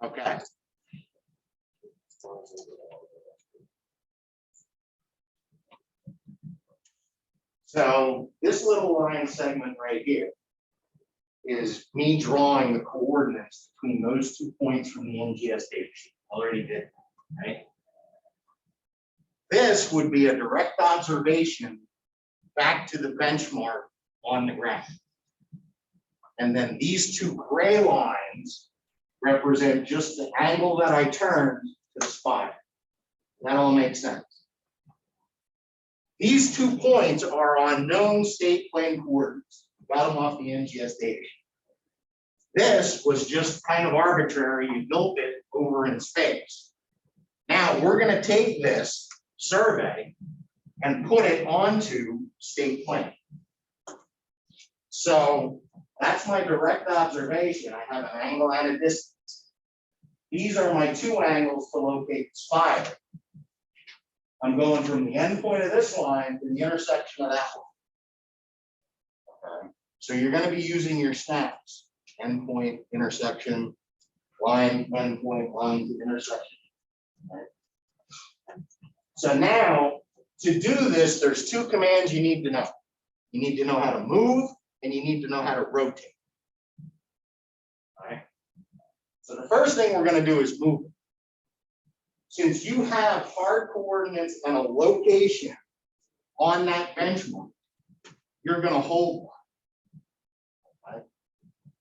Okay. So this little line segment right here is me drawing the coordinates between those 2 points from the NGS data sheet. Already did, right? This would be a direct observation back to the benchmark on the graph. And then these 2 gray lines represent just the angle that I turned to the spire. That all makes sense. These 2 points are on known state plane coordinates. Got them off the NGS data sheet. This was just kind of arbitrary. You built it over in space. Now we're going to take this survey and put it onto state plane. So that's my direct observation. I have an angle and a distance. These are my 2 angles to locate the spire. I'm going from the end point of this line to the intersection of that one. Okay. So you're going to be using your snaps. Endpoint, intersection, line, endpoint, line to intersection. Right. So now, to do this, there's 2 commands you need to know. You need to know how to move, and you need to know how to rotate. All right. So the first thing we're going to do is move. Since you have hard coordinates and a location on that benchmark, you're going to hold one. Right?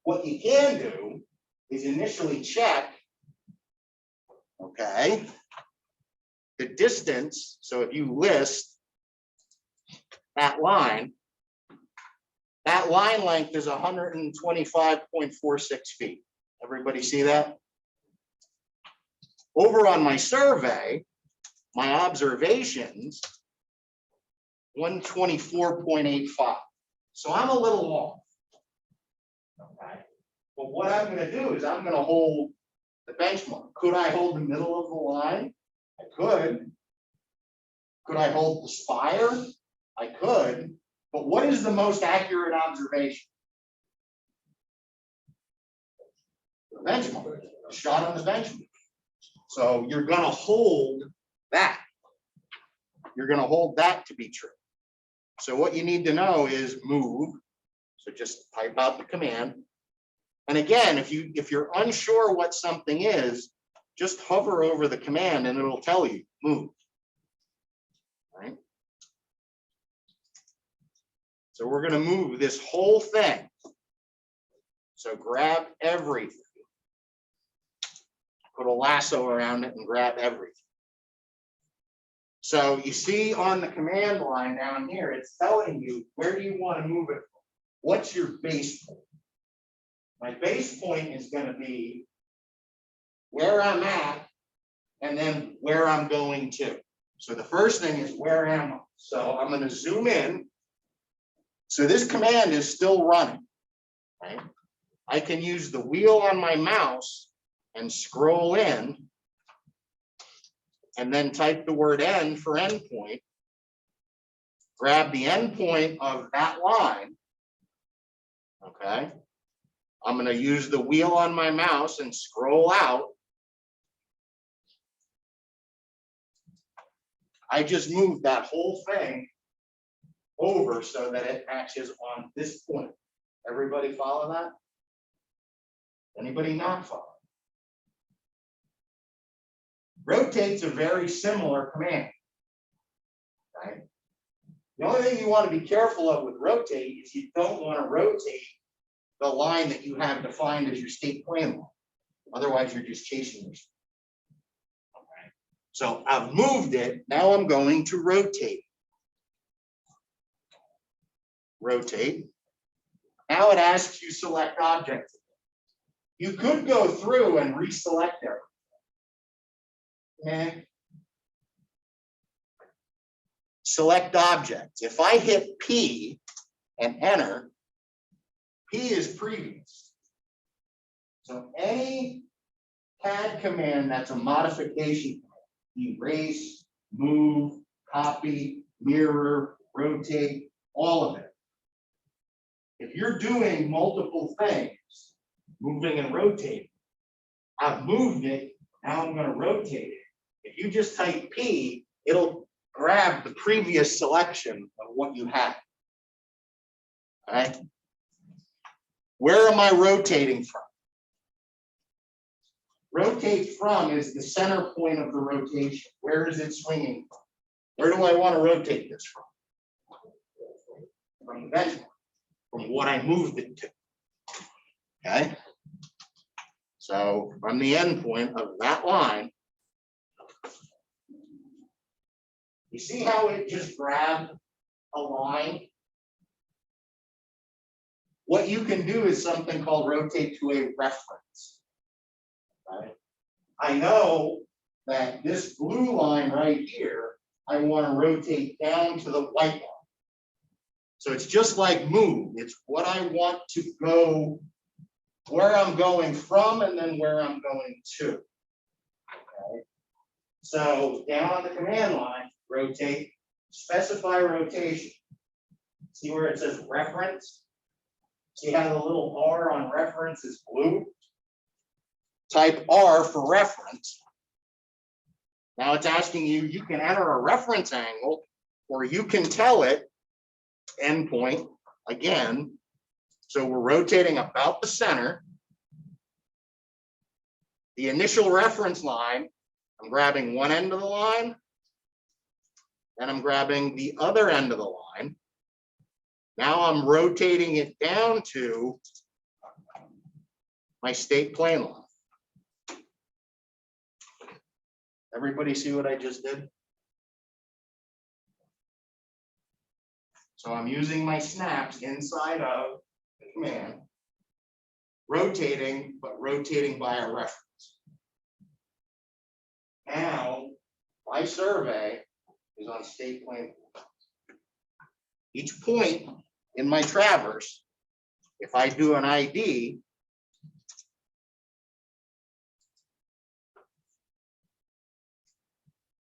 What you can do is initially check, okay, the distance. So if you list that line length is 125.46 feet. Everybody see that? Over on my survey, my observations, 124.85. So I'm a little off. Okay. But what I'm going to do is I'm going to hold the benchmark. Could I hold the middle of the line? I could. Could I hold the spire? I could. But what is the most accurate observation? The benchmark. A shot on the benchmark. So you're going to hold that. You're going to hold that to be true. So what you need to know is move. So just type out the command. And again, if you're unsure what something is, just hover over the command and it'll tell you move. Right? So we're going to move this whole thing. So grab everything. Put a lasso around it and grab everything. So you see on the command line down here, it's telling you where do you want to move it from? What's your base point? My base point is going to be where I'm at and then where I'm going to. So the first thing is where am I? So I'm going to zoom in. So this command is still running. Right? I can use the wheel on my mouse and scroll in and then type the word end for endpoint. Grab the endpoint of that line. Okay. I'm going to use the wheel on my mouse and scroll out. I just moved that whole thing over so that it matches on this point. Everybody follow that? Anybody not follow? Rotate's a very similar command. Right? The only thing you want to be careful of with rotate is you don't want to rotate the line that you have defined as your state plane line. Otherwise, you're just chasing yourself. Okay. So I've moved it. Now I'm going to rotate. Rotate. Now it asks you select object. You could go through and reselect everything. Okay. Select object. If I hit P and enter, P is previous. So any CAD command that's a modification, erase, move, copy, mirror, rotate, all of it. If you're doing multiple things, moving and rotating, I've moved it, now I'm gonna rotate it. If you just type P, it'll grab the previous selection of what you had. All right. Where am I rotating from? Rotate from is the center point of the rotation. Where is it swinging from? Where do I want to rotate this from? From the benchmark, from what I moved it to. Okay. So from the end point of that line, you see how it just grabbed a line? What you can do is something called rotate to a reference. Right? I know that this blue line right here, I want to rotate down to the white line. So it's just like move. It's what I want to go, where I'm going from, and then where I'm going to. Okay. So down on the command line, rotate, specify rotation. See where it says reference? See how the little R on reference is blue? Type R for reference. Now it's asking you, you can enter a reference angle, or you can tell it endpoint again. So we're rotating about the center. The initial reference line, I'm grabbing one end of the line, and I'm grabbing the other end of the line. Now I'm rotating it down to my state plane line. Everybody see what I just did? So I'm using my snaps inside of the command, rotating, but rotating by a reference. Now, my survey is on state plane. Each point in my traverse, if I do an ID,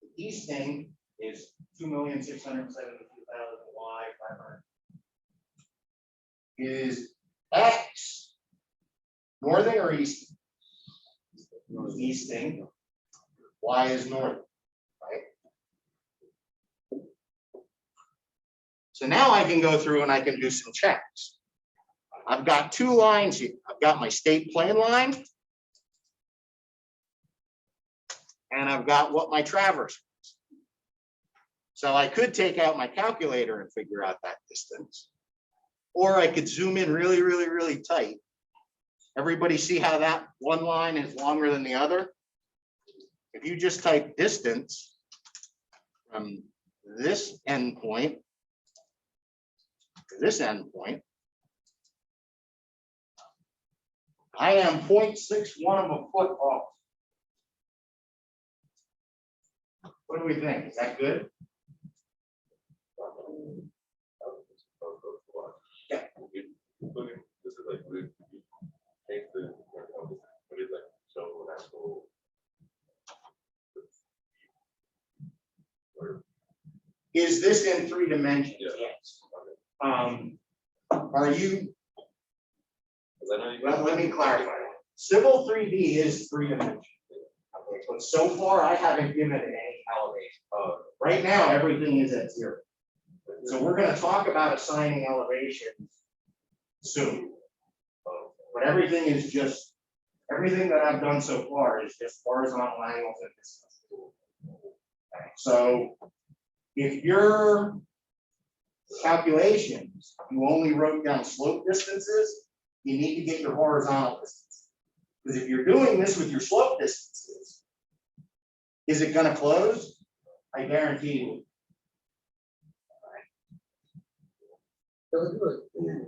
the easting is 2,672,000 Y 500. Is X northern or easting? Easting. Y is northern, right? So now I can go through and I can do some checks. I've got two lines here. I've got my state plane line, and I've got what my traverse is. So I could take out my calculator and figure out that distance, or I could zoom in really, really, really tight. Everybody see how that one line is longer than the other? If you just type distance from this endpoint to this endpoint, I am 0.61 of a foot off. What do we think? Is that good? Yeah. This is like we take the what is like so that's cool. Is this in 3 dimensions? Yeah. Yes. Are you? Well, let me clarify. Civil 3D is 3 dimensions. Okay, but so far I haven't given it any elevation. Right now, everything is at 0. So we're going to talk about assigning elevations soon. But everything is just, everything that I've done so far is just horizontal angles and distance. Okay, so if your calculations, you only wrote down slope distances, you need to get your horizontal distance. Because if you're doing this with your slope distances, is it going to close? I guarantee you.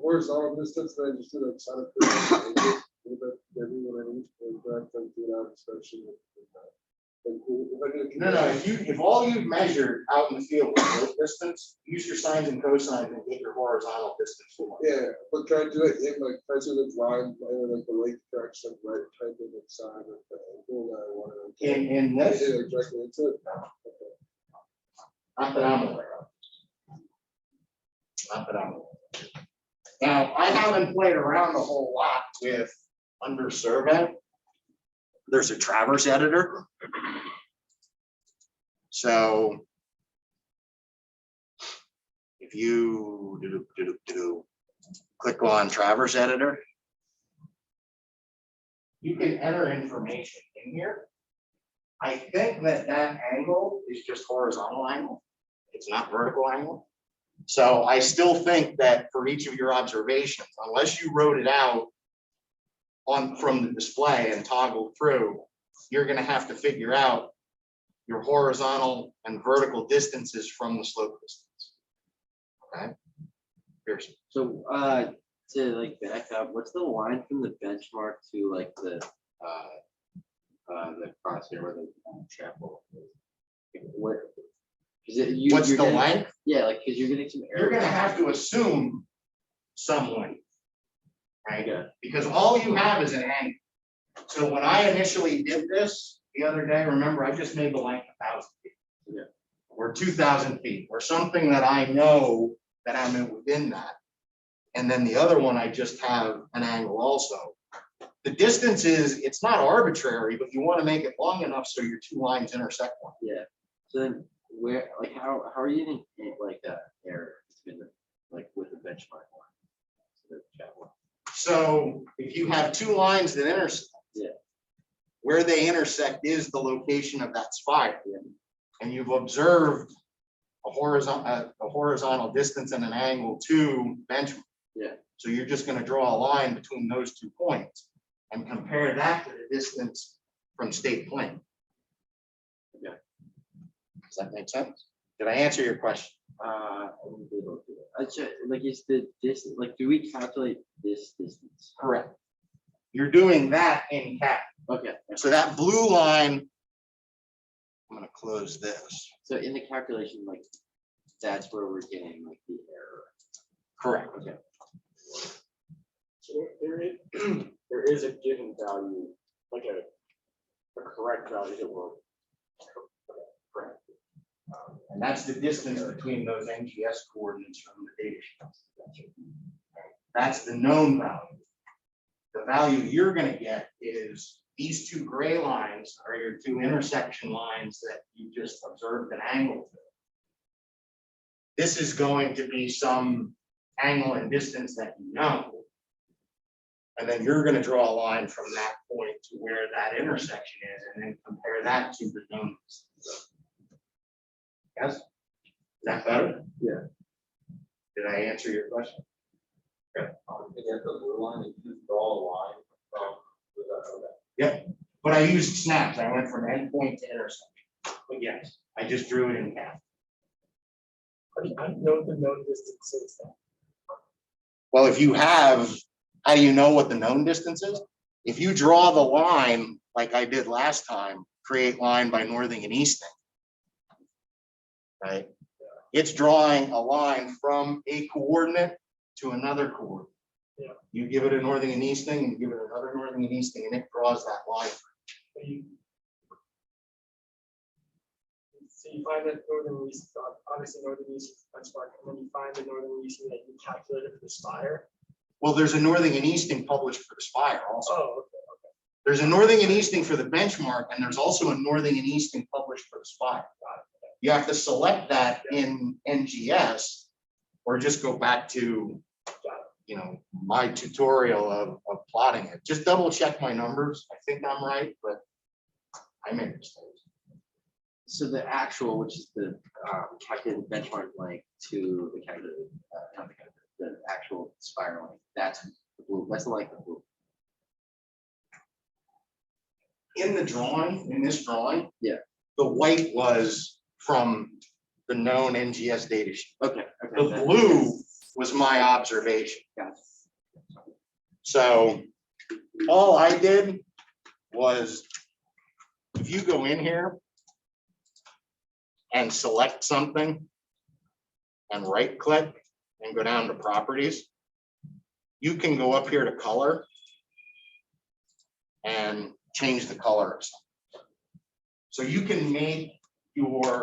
Horizontal distance, then I just do like side of a little bit, everyone I need to direct them to that inspection. No. If all you've measured out in the field was slope distance, use your sines and cosines and get your horizontal distance. Yeah, but try to do it in like, try to do the line, like the lake tracks, like right, try to do the side of the angle that I want to. In this? Yeah, directly into it. Not that I'm aware of. Not that I'm aware of. Now, I haven't played around a whole lot with under survey. there's a traverse editor. So if you click on traverse editor, you can enter information in here. I think that angle is just horizontal angle. It's not vertical angle. So I still think that for each of your observations, unless you wrote it out from the display and toggled through, you're going to have to figure out your horizontal and vertical distances from the slope distance. Okay. Here's So to like back up, what's the line from the benchmark to like the crosshair or the chapel? What is it? what's you're the getting- length? Yeah, like because you're getting some error. You're going to have to assume some length. Right? Yeah. Because all you have is an angle. So when I initially did this the other day, remember, I just made the length 1,000 feet. Yeah. Or 2,000 feet, or something that I know that I'm within that. And then the other one, I just have an angle also. The distance is, it's not arbitrary, but you want to make it long enough so your two lines intersect one. Yeah. So then where like how are you getting like error between the like with the benchmark line? So the chapel. So if you have two lines that intersect, Yeah. where they intersect is the location of that spire. Yeah. And you've observed a horizontal distance and an angle to benchmark. Yeah. So you're just going to draw a line between those 2 points and compare that to the distance from state plane. Yeah. Does that make sense? Did I answer your question? I wouldn't be able to do it. I check, like is the distance like do we calculate this distance? Correct. You're doing that in CAD. Okay. So that blue line, I'm going to close this. So in the calculation, like that's where we're getting like the error. Correct. Okay. So there is a given value, like a correct value that will. Correct. And that's the distance between those NGS coordinates from the data sheet. That's the known value. The value you're going to get is these two gray lines are your two intersection lines that you just observed an angle to. This is going to be some angle and distance that you know. And then you're going to draw a line from that point to where that intersection is and then compare that to the known distance. Yes? Is that better? Yeah. Did I answer your question? But I used snaps. I went from endpoint to intersection. But yes, I just drew it in CAD. I know the known distance is that. Well, if you have, how do you know what the known distance is? If you draw the line like I did last time, create line by northing and easting. Right? It's drawing a line from a coordinate to another coordinate. Yeah. You give it a northing and easting, you give it another northing and easting, and it draws that line. So you find that northern east, obviously northern east benchmark, and then you find the northern east that you calculated for the spire. Well, there's a northing and easting published for the spire also. Oh, okay. There's a northing and easting for the benchmark, and there's also a northing and easting published for the spire. You have to select that in NGS, or just go back to, you know, my tutorial of plotting it. Just double check my numbers. I think I'm right, but I made mistakes. So the actual, which is the calculated benchmark length to the calculated, not the calculated, the actual spiral length, that's the blue. That's the length of the blue. In the drawing, in this drawing, Yeah. the white was from the known NGS data sheet. Okay. The blue was my observation. Gotcha. So all I did was, if you go in here and select something and right click and go down to properties, you can go up here to color and change the color of something. So you can make your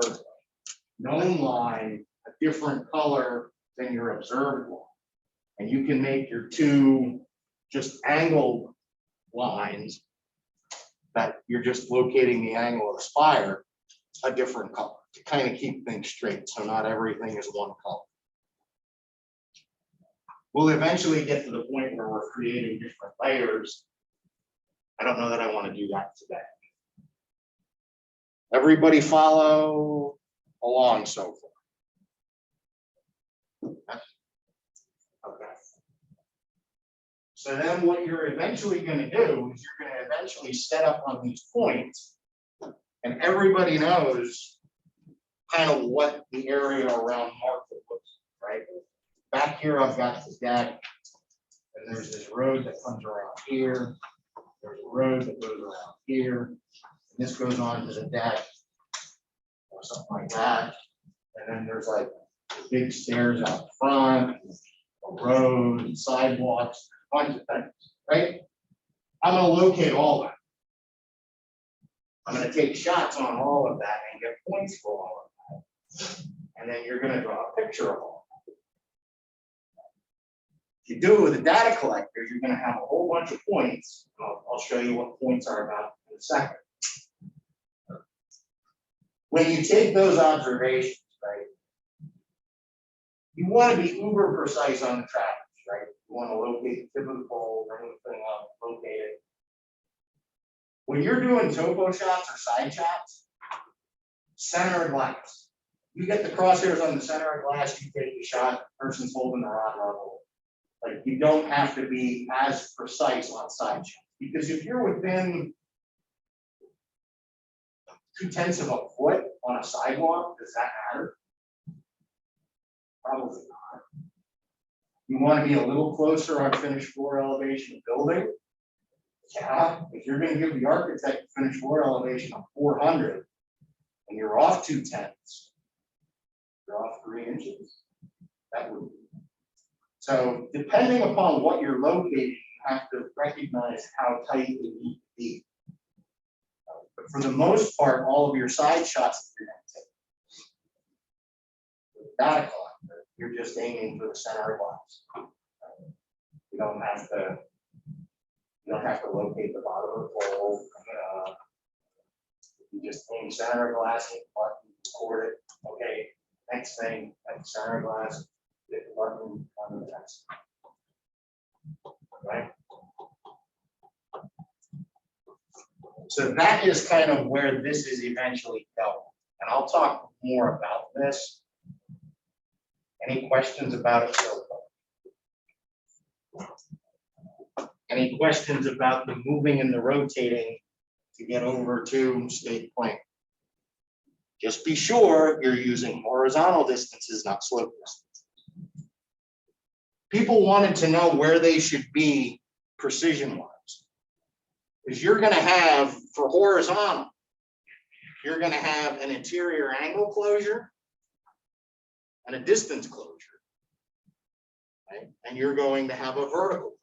known line a different color than your observed one. And you can make your two just angled lines that you're just locating the angle of the spire a different color to kind of keep things straight, so not everything is one color. We'll eventually get to the point where we're creating different layers. I don't know that I want to do that today. Everybody follow along so far? Okay. So then what you're eventually going to do is you're going to eventually set up on these points, and everybody knows kind of what the area around Martha looks like, right? Back here, I've got the deck, and there's this road that comes around here. There's a road that goes around here. And this goes on to the deck, or something like that. And then there's like big stairs out front, a road, sidewalks, a bunch of things, right? I'm gonna locate all that. I'm gonna take shots on all of that and get points for all of that. And then you're gonna draw a picture of all. If you do it with a data collector, you're gonna have a whole bunch of points. I'll show you what points are about in a second. When you take those observations, right, you want to be uber precise on the traffic, right? You want to locate the tip of the pole, bring the thing up, locate it. When you're doing topo shots or side shots, center of glass. You get the crosshairs on the center of glass, you take the shot, the person's holding the rod level. Like, you don't have to be as precise on side shots, because if you're within 0.2 of a foot on a sidewalk, does that matter? Probably not. You want to be a little closer on finished floor elevation building. Yeah, if you're going to give the architect finished floor elevation of 400 and you're off 0.2, you're off 3 inches. That would be. So depending upon what you're locating, you have to recognize how tight it needs to be. But for the most part, all of your side shots that you're going to take, with data collector, you're just aiming for the center of glass. You don't have to locate the bottom of the pole. You just aim center of glass, hit the button, record it. Okay, next thing, at the center of glass, hit the button on the next. Right? So that is kind of where this is eventually going. And I'll talk more about this. Any questions about it so far? Any questions about the moving and the rotating to get over to state plane? Just be sure you're using horizontal distances, not slope distances. People wanted to know where they should be precision-wise. Because you're going to have, for horizontal, you're going to have an interior angle closure and a distance closure, right? And you're going to have a vertical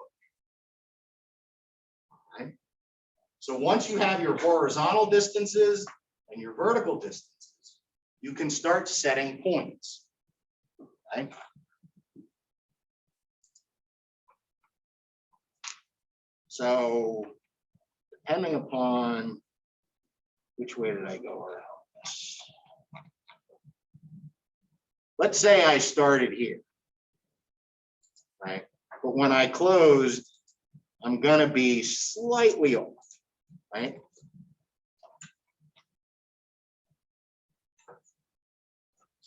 closure, right? So once you have your horizontal distances and your vertical distances, you can start setting points, right? So depending upon which way did I go around this? Let's say I started here, right? But when I closed, I'm gonna be slightly off, right?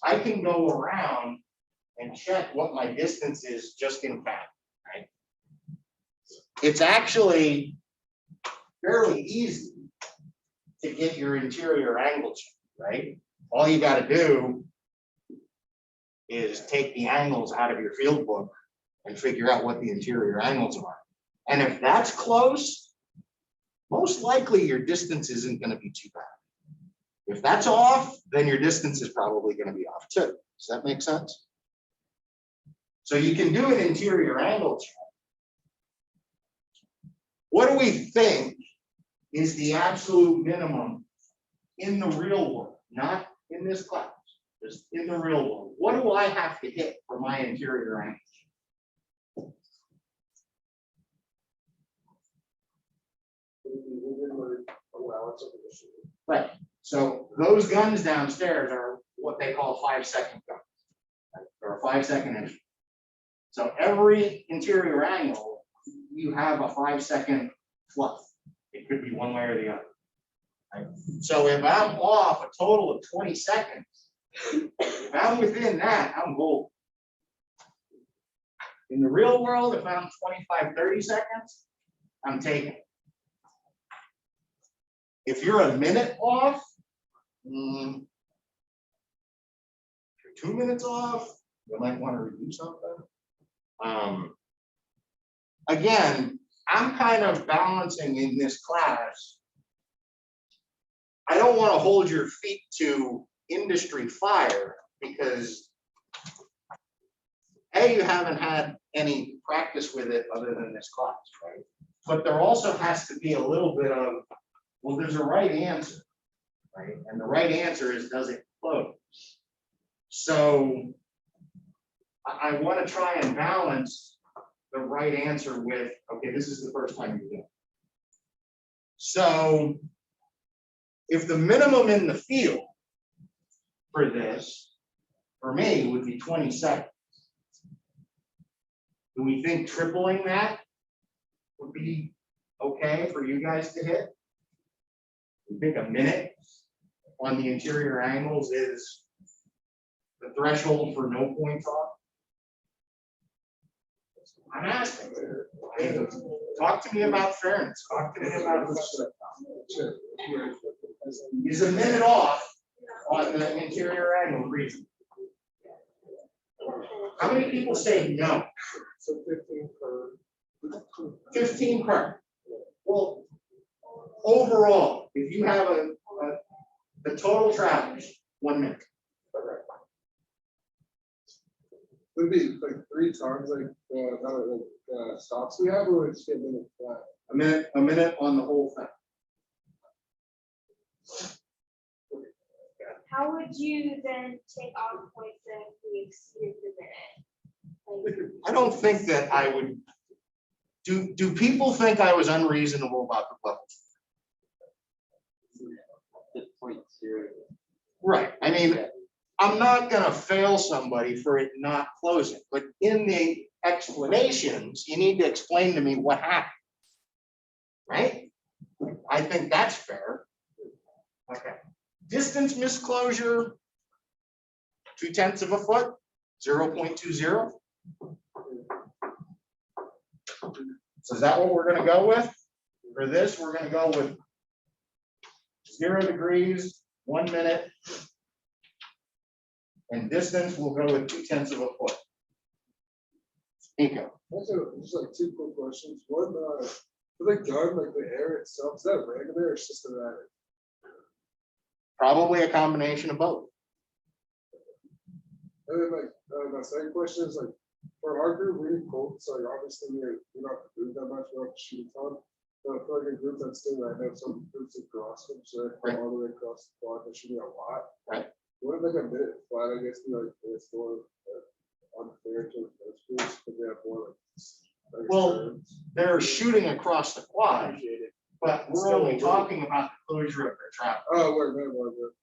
I can go around and check what my distance is just in fact, right? It's actually fairly easy to get your interior angle check, right? All you got to do is take the angles out of your field book and figure out what the interior angles are. And if that's close, most likely your distance isn't going to be too bad. If that's off, then your distance is probably going to be off too. Does that make sense? So you can do an interior angle check. What do we think is the absolute minimum in the real world, not in this class, just in the real world? What do I have to hit for my interior angle? allowance of the machine. Right, so those guns downstairs are what they call 5-second guns. Or a 5-second inch. So every interior angle, you have a 5-second fluff. It could be one way or the other. Right? So if I'm off a total of 20 seconds, if I'm within that, I'm gold. In the real world, if I'm 25, 30 seconds, I'm taking it. If you're a minute off, if you're 2 minutes off, you might want to review something. Again, I'm kind of balancing in this class. I don't want to hold your feet to industry fire because A, you haven't had any practice with it other than this class, right? But there also has to be a little bit of, well, there's a right answer, right? And the right answer is, does it close? So I want to try and balance the right answer with, okay, this is the first time you do it. So if the minimum in the field for this, for me, would be 20 seconds. Do we think tripling that would be okay for you guys to hit? We think a minute on the interior angles is the threshold for no points off? I'm asking. Talk to me about fairness. Talk to me about. Is a minute off on the interior angle reason? How many people say no? So 15 per. 15 per. Well, overall, if you have the total traffic, 1 minute. Would it be like 3 times like stops we have, or would it just get a minute flat? A minute on the whole thing. How would you then take off points if we exceeded the minute? I don't think that I would. Do people think I was unreasonable about the level? The point zero. Right, I mean, I'm not gonna fail somebody for it not closing, but in the explanations, you need to explain to me what happened. Right? I think that's fair. Okay. Distance misclosure, 0.2 of a foot, 0.20. So is that what we're gonna go with? For this, we're gonna go with 0 degrees, 1 minute. And distance, we'll go with 0.2 of a foot. Nico, Also, just like 2 quick questions. One, for the gun, like the air itself, is that random air or systematic? probably a combination of both. And then like, my second question is like, for our group, really cold, so like obviously you're not doing that much, we're not shooting a ton. But for like a group that's doing right now, some groups across them, so they Right. all the way across the quad, they're shooting a lot. Right. What if like a minute flat, I guess, be like, it's more unfair to those groups, because they have more like. Well, turns. They're shooting across the quad, Appreciate it. but we're only talking about the closure of their traffic. Oh, wait, wait, wait, wait.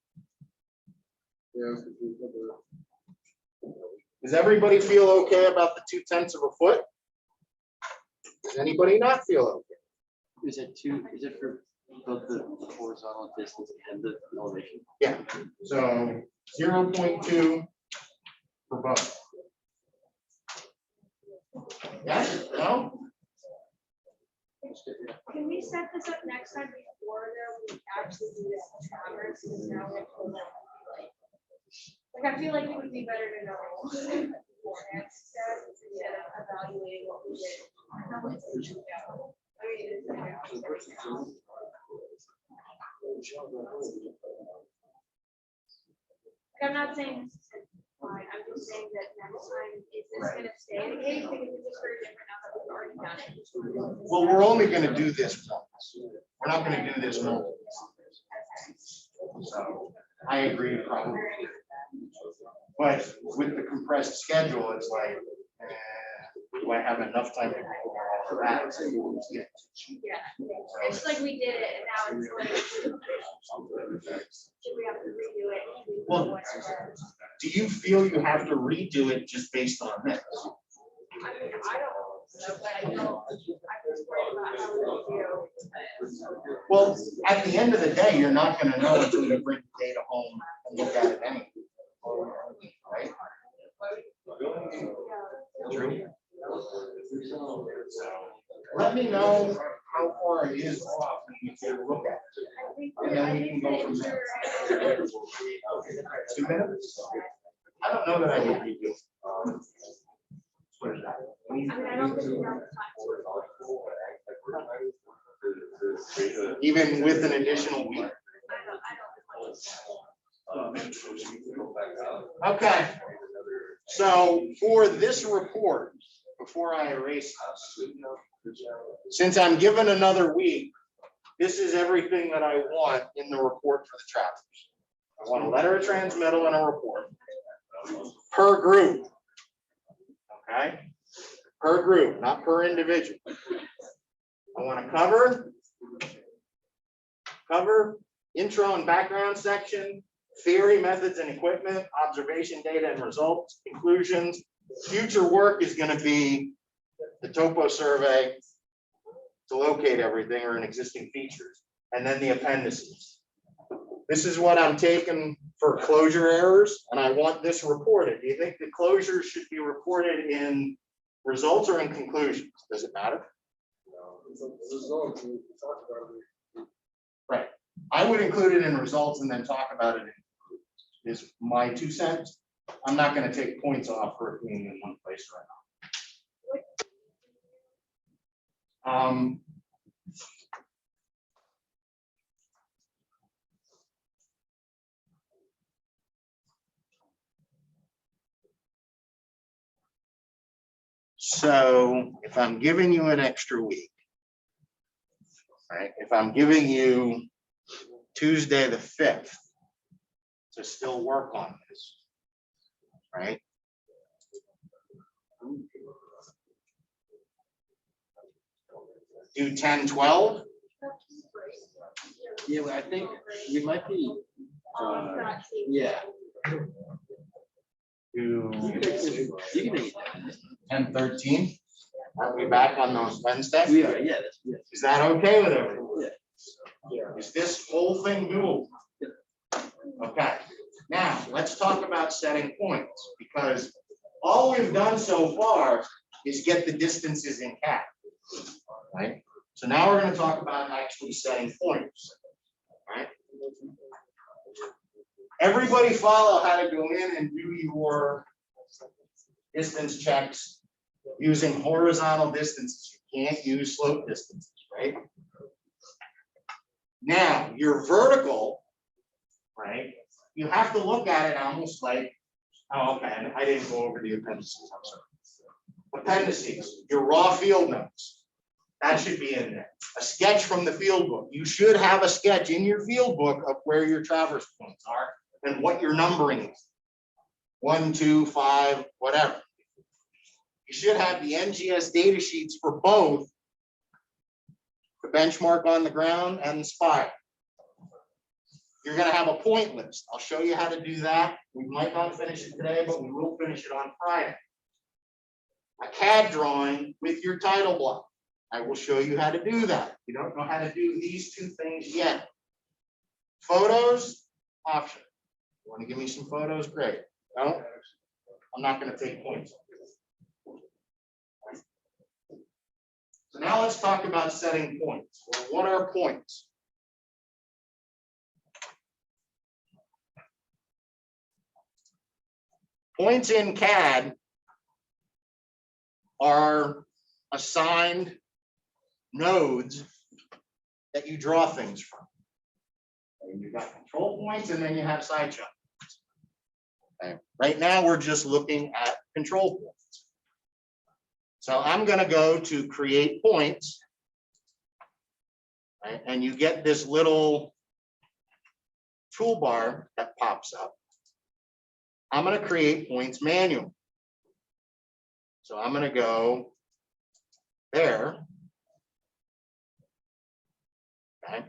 Yeah, I was confused about that. Does everybody feel okay about the 0.2 of a foot? Does anybody not feel okay? Is it for both the horizontal distance and the elevation? Yeah, so 0.2 for both. Yes, no? Can we set this up next time before though, we actually do this in Traverse, because now we're like, I feel like it would be better to know beforehand, instead of evaluating what we did. How it's going to go. I mean, it's like, I'm not saying this is fine, I'm just saying that next time, is this gonna stay the case, because it's just very different now that we've already done it. Well, we're only gonna do this once. We're not gonna do this multiple times. So I agree probably. But with the compressed schedule, it's like, do I have enough time to go over all of that? Yeah, it's like we did it and now it's like, should we have to redo it? Well, Whatever. Do you feel you have to redo it just based on this? I mean, I don't know, but I know, I was worried about how we do. Well, at the end of the day, you're not gonna know until you bring the data home and look at it anyway. Right? True. Let me know how far it is off and we can look at it. I think, And then I we think can go that from there. you're. 2 minutes? I don't know that I would redo. What is that? I mean, I don't think we have the time. Even with an additional week? I don't. Okay, so for this report, before I erase this, since I'm given another week, this is everything that I want in the report for the travelers. I want a letter of transmittal and a report per group. Okay, per group, not per individual. I want to cover intro and background section, theory, methods and equipment, observation data and results, conclusions. Future work is going to be the topo survey to locate everything or in existing features, and then the appendices. This is what I'm taking for closure errors, and I want this reported. Do you think the closures should be reported in results or in conclusions? Does it matter? Results, we talked about it. Right. I would include it in results and then talk about it in conclusions. Is my 2 cents. I'm not going to take points off for it being in one place right now. So if I'm giving you an extra week, right, if I'm giving you Tuesday the 5th to still work on this, right? Do 10, 12? Yeah, well, I think we might be, Not cheap. yeah. Do You can make it. 10, 13? Are we back on those Wednesdays? We are, yeah, that's, yeah. Is that okay with everyone? Yeah. Is this whole thing doable? Okay, now let's talk about setting points, because all we've done so far is get the distances in CAD, right? So now we're going to talk about actually setting points, right? Everybody follow how to go in and do your distance checks using horizontal distances. You can't use slope distances, right? Now, your vertical, right? You have to look at it almost like, oh, okay, I didn't go over the appendices, I'm sorry. Appendices, your raw field notes, that should be in there. A sketch from the field book. You should have a sketch in your field book of where your traverse points are and what your numbering is. 1, 2, 5, whatever. You should have the NGS data sheets for both the benchmark on the ground and the spire. You're going to have a point list. I'll show you how to do that. We might not finish it today, but we will finish it on Friday. A CAD drawing with your title block. I will show you how to do that. You don't know how to do these 2 things yet. Photos, option. You want to give me some photos? Great. No, I'm not going to take points. So now let's talk about setting points. Well, what are points? Points in CAD are assigned nodes that you draw things from. And you've got control points and then you have sideshow. Okay. Right now, we're just looking at control points. So I'm going to go to create points. Right, and you get this little toolbar that pops up. I'm going to create points manually. So I'm going to go there. Okay,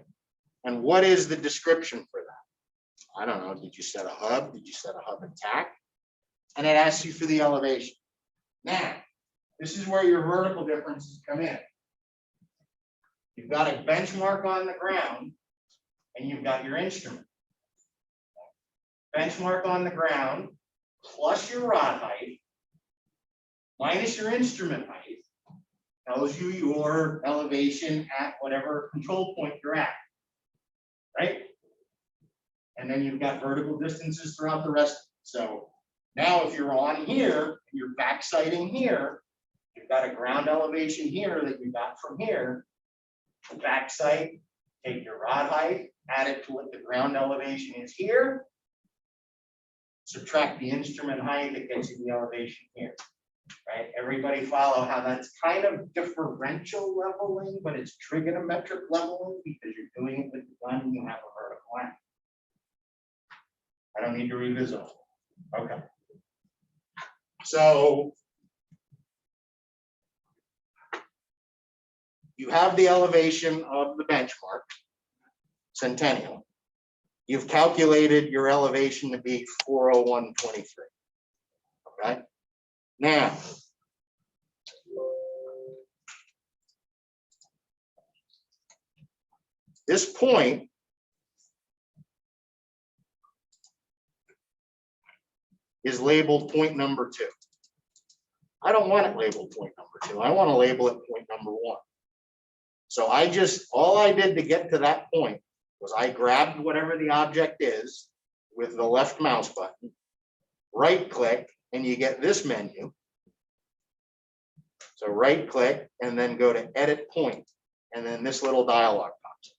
and what is the description for that? I don't know, did you set a hub? Did you set a hub and tack? And it asks you for the elevation. Now, this is where your vertical differences come in. You've got a benchmark on the ground and you've got your instrument. Benchmark on the ground plus your rod height minus your instrument height tells you your elevation at whatever control point you're at, right? And then you've got vertical distances throughout the rest. So now if you're on here, and you're back sighting here, you've got a ground elevation here that you got from here. Back sight, take your rod height, add it to what the ground elevation is here. Subtract the instrument height, it gets you the elevation here. Right? Everybody follow how that's kind of differential leveling, but it's trigonometric leveling because you're doing it with the gun and you have a vertical line. I don't need to revisit. Okay. So you have the elevation of the benchmark, Centennial. You've calculated your elevation to be 401.23. Okay. Now, this point is labeled point number 2. I don't want it labeled point number 2. I want to label it point number 1. So all I did to get to that point was I grabbed whatever the object is with the left mouse button, right click, and you get this menu. So right click and then go to edit point, and then this little dialog pops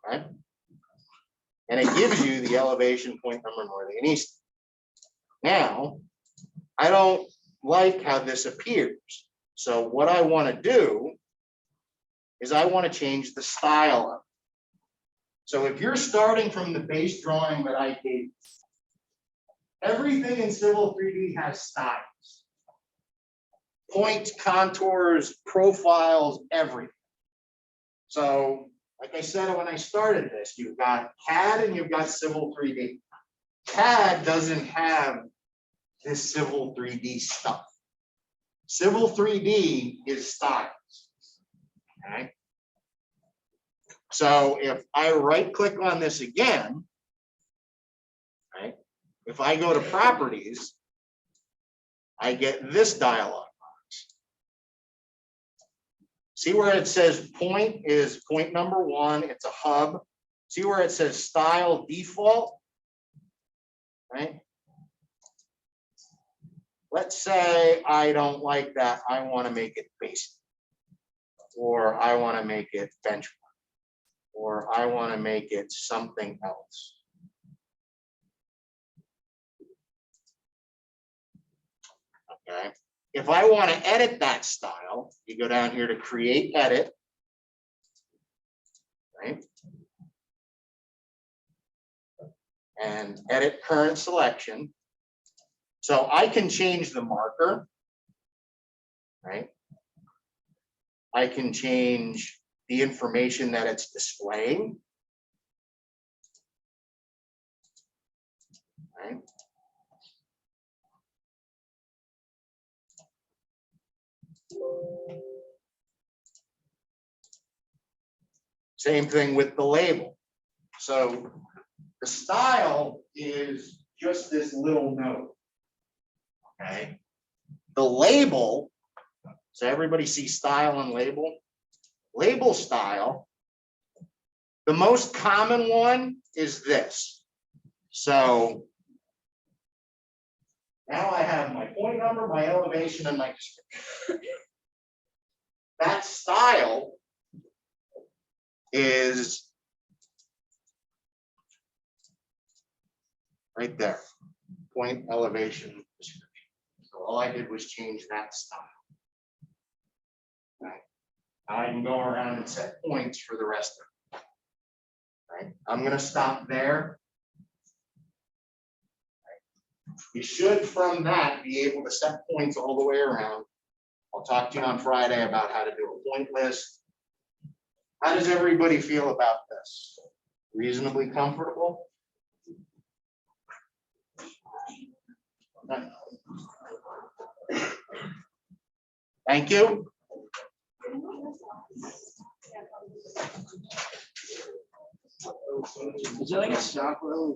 up. Okay. And it gives you the elevation point number north and east. Now, I don't like how this appears. So what I want to do is I want to change the style of it. So if you're starting from the base drawing that I gave, everything in Civil 3D has styles. Points, contours, profiles, everything. So, like I said when I started this, you've got CAD and you've got Civil 3D. CAD doesn't have this Civil 3D stuff. Civil 3D is styles. Okay. So if I right click on this again, right, if I go to properties, I get this dialog box. See where it says point is point number 1, it's a hub. See where it says style default, right? Let's say I don't like that. I want to make it basic, or I want to make it benchmark, or I want to make it something else. Okay. If I want to edit that style, you go down here to create edit, right? And edit current selection. So I can change the marker, right? I can change the information that it's displaying, right? Same thing with the label. So the style is just this little note. Okay. The label, so everybody sees style and label. Label style, the most common one is this. So now I have my point number, my elevation, and my description. That style is right there, point, elevation, description. So all I did was change that style. Right. Now I can go around and set points for the rest of it. Right. I'm going to stop there. Right. You should, from that, be able to set points all the way around I'll talk to you on Friday about how to do a point list. How does everybody feel about this? Reasonably comfortable? Thank you. Is there like a stop road